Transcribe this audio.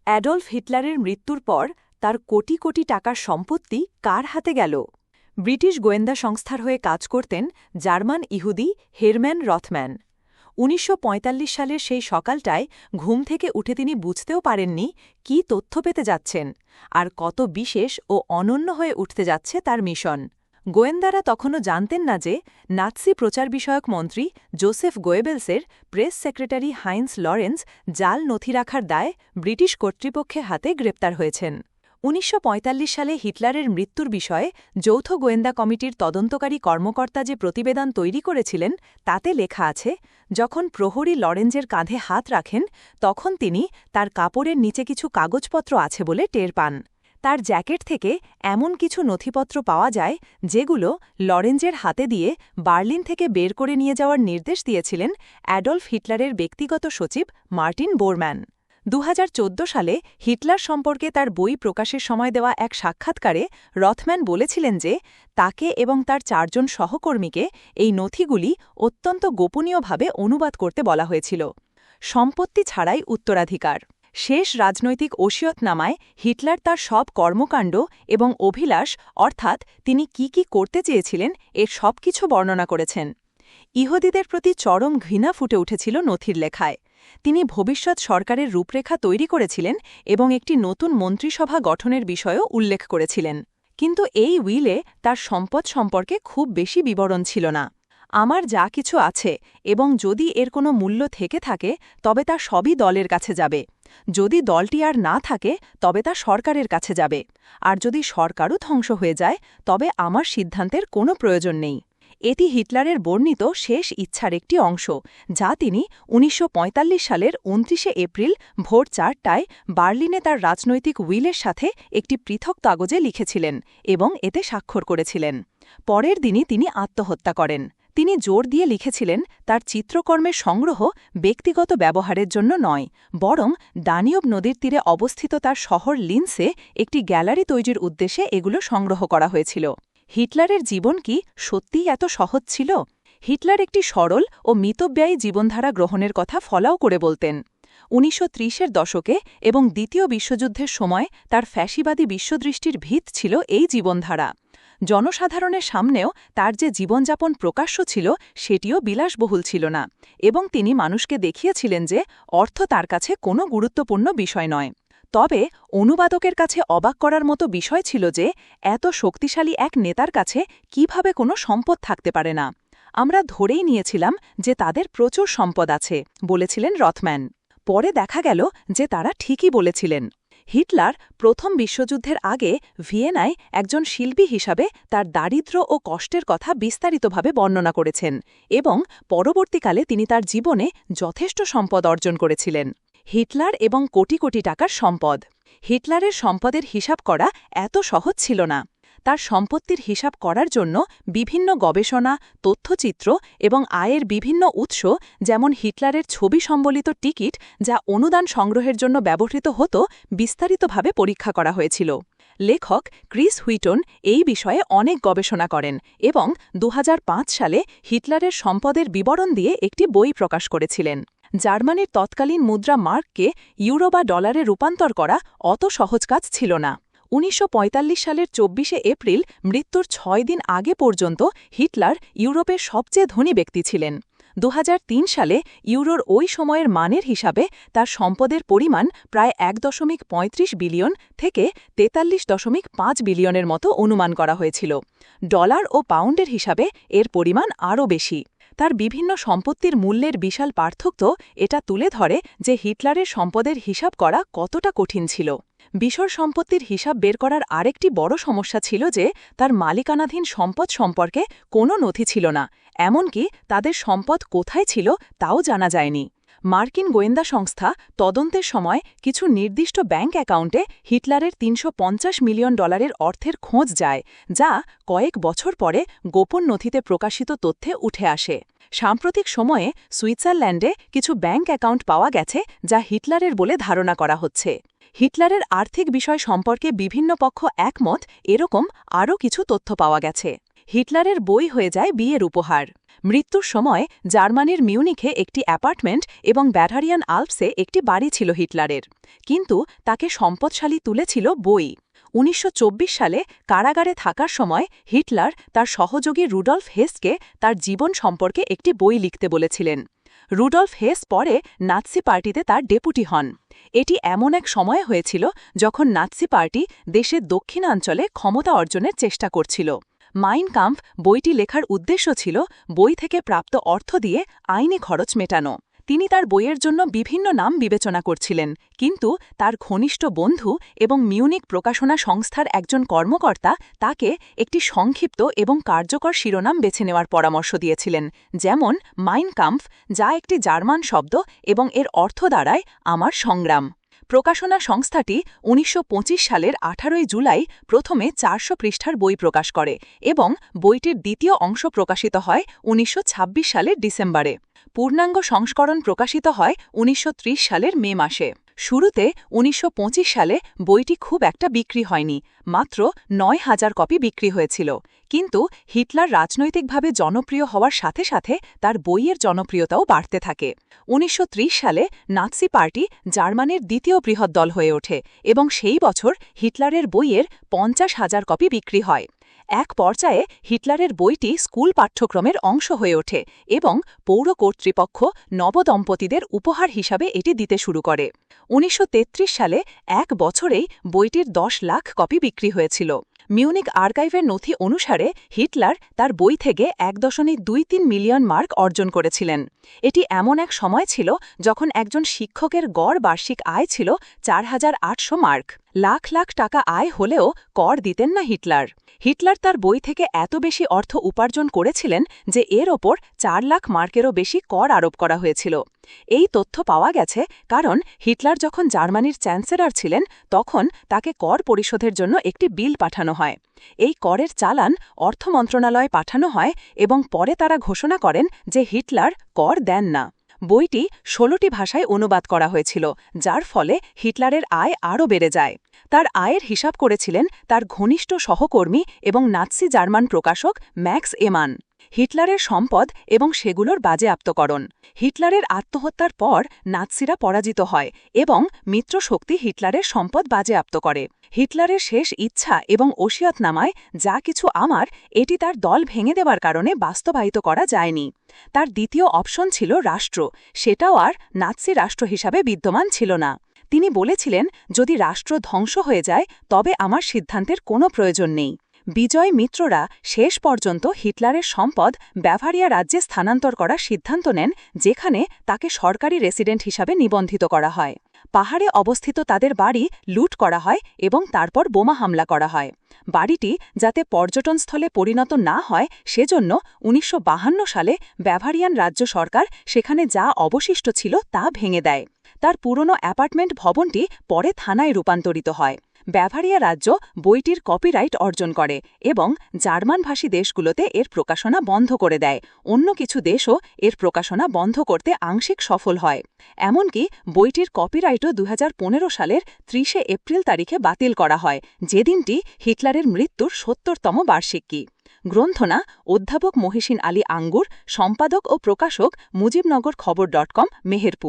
Adolf হিটলারের মৃত্যুর পর তার কোটি কোটি টাকার সম্পত্তি কার হাতে গেল? ব্রিটিশ গোয়েন্দা সংস্থার হয়ে কাজ করতেন জার্মান ইহুদি হেরম্যান রথম্যান। ১৯৪৫ সালের সেই সকালটায় ঘুম থেকে উঠে তিনি বুঝতেও পারেননি কী তথ্য পেতে যাচ্ছেন, আর কত বিশেষ ও অনন্য হয়ে উঠতে যাচ্ছে তার মিশন। গোয়েন্দারা তখনও জানতেন না যে নাৎসি প্রচার বিষয়ক মন্ত্রী জোসেফ গোয়েবেলসের প্রেস সেক্রেটারি হাইন্স লরেন্স জাল নথি রাখার দায়ে ব্রিটিশ কর্তৃপক্ষের হাতে গ্রেপ্তার হয়েছেন। ১৯৪৫ সালে হিটলারের মৃত্যুর বিষয়ে যৌথ গোয়েন্দা কমিটির তদন্তকারী কর্মকর্তা যে প্রতিবেদন তৈরি করেছিলেন তাতে লেখা আছে, যখন প্রহরী লরেন্সের কাঁধে হাত রাখেন তখন তিনি তার কাপড়ের নিচে কিছু কাগজপত্র আছে বলে টের পান। তার জ্যাকেট থেকে এমন কিছু নথিপত্র পাওয়া যায় যেগুলো লরেন্সের হাতে দিয়ে বার্লিন থেকে বের করে নিয়ে যাওয়ার নির্দেশ দিয়েছিলেন অ্যাডলফ হিটলারের ব্যক্তিগত সচিব মার্টিন বোরম্যান। ২০১৪ সালে হিটলার সম্পর্কে তার বই প্রকাশের সময় দেওয়া এক সাক্ষাৎকারে রথম্যান বলেছিলেন যে তাকে এবং তার ৪ জন সহকর্মীকে এই নথিগুলি অত্যন্ত গোপনীয়ভাবে অনুবাদ করতে বলা হয়েছিল। সম্পত্তি ছাড়াই উত্তরাধিকার। শেষ রাজনৈতিক ওসিয়তনামায় হিটলার তার সব কর্মকাণ্ড এবং অভিলাষ, অর্থাৎ তিনি কি কি করতে চেয়েছিলেন, এর সবকিছু বর্ণনা করেছেন। ইহুদিদের প্রতি চরম ঘৃণা ফুটে উঠেছিল নথির লেখায়। তিনি ভবিষ্যৎ সরকারের রূপরেখা তৈরি করেছিলেন এবং একটি নতুন মন্ত্রিসভা গঠনের বিষয়েও উল্লেখ করেছিলেন। কিন্তু এই উইলে তার সম্পদ সম্পর্কে খুব বেশি বিবরণ ছিল না। আমার যা কিছু আছে এবং যদি এর কোনো মূল্য থেকে থাকে তবে তা সবই দলের কাছে যাবে। যদি দলটি আর না থাকে তবে তা সরকারের কাছে যাবে, আর যদি সরকারও ধ্বংস হয়ে যায় তবে আমার সিদ্ধান্তের কোনো প্রয়োজন নেই। এটি হিটলারের বর্ণিত শেষ ইচ্ছার একটি অংশ, যা তিনি ১৯৪৫ সালের ২৯ এপ্রিল ভোর ৪টায় বার্লিনে তার রাজনৈতিক উইলের সাথে একটি পৃথক কাগজে লিখেছিলেন এবং এতে স্বাক্ষর করেছিলেন। পরের দিনই তিনি আত্মহত্যা করেন। তিনি জোর দিয়ে লিখেছিলেন তার চিত্রকর্মের সংগ্রহ ব্যক্তিগত ব্যবহারের জন্য নয়, বরং দানিউব নদীর তীরে অবস্থিত তার শহর লিন্সে একটি গ্যালারি তৈরির উদ্দেশ্যে এগুলো সংগ্রহ করা হয়েছিল। হিটলারের জীবন কি সত্যিই এত সহজ ছিল? হিটলার একটি সরল ও মিতব্যয়ী জীবনধারা গ্রহণের কথা ফলাও করে বলতেন। ১৯৩০-এর দশকে এবং দ্বিতীয় বিশ্বযুদ্ধের সময় তার ফ্যাসিবাদী বিশ্বদৃষ্টির ভিত ছিল এই জীবনধারা। জনসাধারণের সামনেও তার যে জীবনযাপন প্রকাশ্য ছিল সেটিও বিলাসবহুল ছিল না, এবং তিনি মানুষকে দেখিয়েছিলেন যে অর্থ তার কাছে কোনো গুরুত্বপূর্ণ বিষয় নয়। তবে অনুবাদকের কাছে অবাক করার মতো বিষয় ছিল যে এত শক্তিশালী এক নেতার কাছে কিভাবে কোনো সম্পদ থাকতে পারে না। আমরা ধরেই নিয়েছিলাম যে তাদের প্রচুর সম্পদ আছে, বলেছিলেন রথম্যান। পরে দেখা গেল যে তারা ঠিকই বলেছিলেন। হিটলার প্রথম বিশ্বযুদ্ধের আগে ভিয়েনায় একজন শিল্পী হিসাবে তার দারিদ্র্য ও কষ্টের কথা বিস্তারিতভাবে বর্ণনা করেছেন, এবং পরবর্তীকালে তিনি তার জীবনে যথেষ্ট সম্পদ অর্জন করেছিলেন। হিটলার এবং কোটি কোটি টাকার সম্পদ। হিটলারের সম্পদের হিসাব করা এত সহজ ছিল না। তার সম্পত্তির হিসাব করার জন্য বিভিন্ন গবেষণা, তথ্যচিত্র এবং আয়ের বিভিন্ন উৎস, যেমন হিটলারের ছবি সম্বলিত টিকিট যা অনুদান সংগ্রহের জন্য ব্যবহৃত হতো, বিস্তারিতভাবে পরীক্ষা করা হয়েছিল। লেখক ক্রিস হুইটন এই বিষয়ে অনেক গবেষণা করেন এবং ২০০৫ সালে হিটলারের সম্পদের বিবরণ দিয়ে একটি বই প্রকাশ করেছিলেন। জার্মানির তৎকালীন মুদ্রা মার্ককে ইউরো বা ডলারে রূপান্তর করা অত সহজ কাজ ছিল না। ১৯৪৫ সালের ২৪ এপ্রিল মৃত্যুর ৬ দিন আগে পর্যন্ত হিটলার ইউরোপের সবচেয়ে ধনী ব্যক্তি ছিলেন। ২০০৩ সালে ইউরোর ওই সময়ের মানের হিসাবে তার সম্পদের পরিমাণ প্রায় ১.৩৫ বিলিয়ন থেকে ৪৩.৫ বিলিয়নের মতো অনুমান করা হয়েছিল। ডলার ও পাউন্ডের হিসাবে এর পরিমাণ আরও বেশি। তার বিভিন্ন সম্পত্তির মূল্যের বিশাল পার্থক্য এটা তুলে ধরে যে হিটলারের সম্পদের হিসাব করা কতটা কঠিন ছিল। বিশর সম্পত্তির হিসাব বের করার আরেকটি বড় সমস্যা ছিল যে তার মালিকানাধীন সম্পদ সম্পর্কে কোনো নথি ছিল না, এমনকি তাদের সম্পদ কোথায় ছিল তাও জানা যায়নি। মার্কিন গোয়েন্দা সংস্থা তদন্তের সময় কিছু নির্দিষ্ট ব্যাংক অ্যাকাউন্টে হিটলারের $৩৫০ মিলিয়ন অর্থের খোঁজ যায়, যা কয়েক বছর পরে গোপন নথিতে প্রকাশিত তথ্যে উঠে আসে। সাম্প্রতিক সময়ে সুইজারল্যান্ডে কিছু ব্যাংক অ্যাকাউন্ট পাওয়া গেছে যা হিটলারের বলে ধারণা করা হচ্ছে। হিটলারের আর্থিক বিষয় সম্পর্কে বিভিন্ন পক্ষ একমত, এরকম আরও কিছু তথ্য পাওয়া গেছে। হিটলারের বই হয়ে যায় বিয়ের উপহার। মৃত্যুর সময় জার্মানির মিউনিখে একটি অ্যাপার্টমেন্ট এবং ব্যাভারিয়ান আল্পসে একটি বাড়ি ছিল হিটলারের, কিন্তু তাকে সম্পদশালী তুলেছিল বই। 1924 সালে কারাগারে থাকার সময় হিটলার তার সহযোগী রুডল্ফ হেসকে তার জীবন সম্পর্কে একটি বই লিখতে বলেছিলেন। রুডল্ফ হেস পরে নাৎসি পার্টিতে তার ডেপুটি হন। এটি এমন এক সময় হয়েছিল যখন নাৎসি পার্টি দেশের দক্ষিণাঞ্চলে ক্ষমতা অর্জনের চেষ্টা করছিল। মাইন কাম্ফ বইটি লেখার উদ্দেশ্য ছিল বই থেকে প্রাপ্ত অর্থ দিয়ে আইনি খরচ মেটানো। তিনি তার বইয়ের জন্য বিভিন্ন নাম বিবেচনা করছিলেন, কিন্তু তার ঘনিষ্ঠ বন্ধু এবং মিউনিক প্রকাশনা সংস্থার একজন কর্মকর্তা তাকে একটি সংক্ষিপ্ত এবং কার্যকর শিরোনাম বেছে নেওয়ার পরামর্শ দিয়েছিলেন, যেমন মাইন কাম্ফ, যা একটি জার্মান শব্দ এবং এর অর্থ দাঁড়ায় আমার সংগ্রাম। প্রকাশনা সংস্থাটি 1925 সালের 18 জুলাই প্রথমে 400 পৃষ্ঠার বই প্রকাশ করে এবং বইটির দ্বিতীয় অংশ প্রকাশিত হয় 1926 সালের ডিসেম্বরে। পূর্ণাঙ্গ সংস্করণ প্রকাশিত হয় 1930 সালের মে মাসে। শুরুতে 1925 সালে বইটি খুব একটা বিক্রি হয়নি, মাত্র 9,000 কপি বিক্রি হয়েছিল। কিন্তু হিটলার রাজনৈতিকভাবে জনপ্রিয় হওয়ার সাথে সাথে তার বইয়ের জনপ্রিয়তাও বাড়তে থাকে। 1930 সালে নাৎসি পার্টি জার্মানির দ্বিতীয় বৃহৎ দল হয়ে ওঠে এবং সেই বছর হিটলারের বইয়ের 50,000 কপি বিক্রি হয়। এক পর্যায়ে হিটলারের বইটি স্কুল পাঠ্যক্রমের অংশ হয়ে ওঠে এবং পৌর কর্তৃপক্ষ নবদম্পতিদের উপহার হিসাবে এটি দিতে শুরু করে। 1933 সালে এক বছরেই বইটির 10 লাখ কপি বিক্রি হয়েছিল। মিউনিক আর্কাইভের নথি অনুসারে হিটলার তার বই থেকে 1.23 মিলিয়ন মার্ক অর্জন করেছিলেন। এটি এমন এক সময় ছিল যখন একজন শিক্ষকের গড় বার্ষিক আয় ছিল 4,800 মার্ক। লাখ লাখ টাকা আয় হলেও কর দিতেন না হিটলার। হিটলার তার বই থেকে এত বেশি অর্থ উপার্জন করেছিলেন যে এর ওপর 4 লাখ মার্কেরও বেশি কর আরোপ করা হয়েছিল। এই তথ্য পাওয়া গেছে কারণ হিটলার যখন জার্মানির চ্যান্সেলর ছিলেন তখন তাকে কর পরিশোধের জন্য একটি বিল পাঠানো হয়। এই করের চালান অর্থ মন্ত্রণালয়ে পাঠানো হয় এবং পরে তারা ঘোষণা করেন যে হিটলার কর দেন না। বইটি 16টি ভাষায় অনুবাদ করা হয়েছিল, যার ফলে হিটলারের আয় আরও বেড়ে যায়। তার আয়ের হিসাব করেছিলেন তার ঘনিষ্ঠ সহকর্মী এবং নাৎসি জার্মান প্রকাশক ম্যাক্স এমান। হিটলারের সম্পদ এবং সেগুলোর বাজেয়াপ্তকরণ। হিটলারের আত্মহত্যার পর নাৎসিরা পরাজিত হয় এবং মিত্রশক্তি হিটলারের সম্পদ বাজেয়াপ্ত করে। হিটলারের শেষ ইচ্ছা এবং ওসিয়তনামায় যা কিছু আমার, এটি তার দল ভেঙে দেওয়ার কারণে বাস্তবায়িত করা যায়নি। তার দ্বিতীয় অপশন ছিল রাষ্ট্র, সেটাও আর নাৎসি রাষ্ট্র হিসাবে বিদ্যমান ছিল না। তিনি বলেছিলেন, যদি রাষ্ট্র ধ্বংস হয়ে যায় তবে আমার সিদ্ধান্তের কোনো প্রয়োজন নেই। বিজয় মিত্ররা শেষ পর্যন্ত হিটলারের সম্পদ ব্যাভারিয়া রাজ্যে স্থানান্তর করার সিদ্ধান্ত নেন, যেখানে তাকে সরকারি রেসিডেন্ট হিসাবে নিবন্ধিত করা হয়। পাহাড়ে অবস্থিত তাদের বাড়ি লুট করা হয় এবং তারপর বোমা হামলা করা হয়। বাড়িটি যাতে পর্যটনস্থলে পরিণত না হয় সেজন্য 1952 সালে ব্যাভারিয়ান রাজ্য সরকার সেখানে যা অবশিষ্ট ছিল তা ভেঙে দেয়। তার পুরনো অ্যাপার্টমেন্ট ভবনটি পরে থানায় রূপান্তরিত হয়। ব্যাভারিয়া রাজ্য বইটির কপিরাইট অর্জন করে এবং জার্মানভাষী দেশগুলোতে এর প্রকাশনা বন্ধ করে দেয়। অন্য কিছু দেশও এর প্রকাশনা বন্ধ করতে আংশিক সফল হয়। এমনকি বইটির কপিরাইটও 2015 সালের 30 এপ্রিল তারিখে বাতিল করা হয়, যে দিনটি হিটলারের মৃত্যুর 70তম বার্ষিকী। গ্রন্থনা অধ্যাপক মহিষিন আলী আঙ্গুর, সম্পাদক ও প্রকাশক মুজিবনগর খবর.com, মেহেরপুর।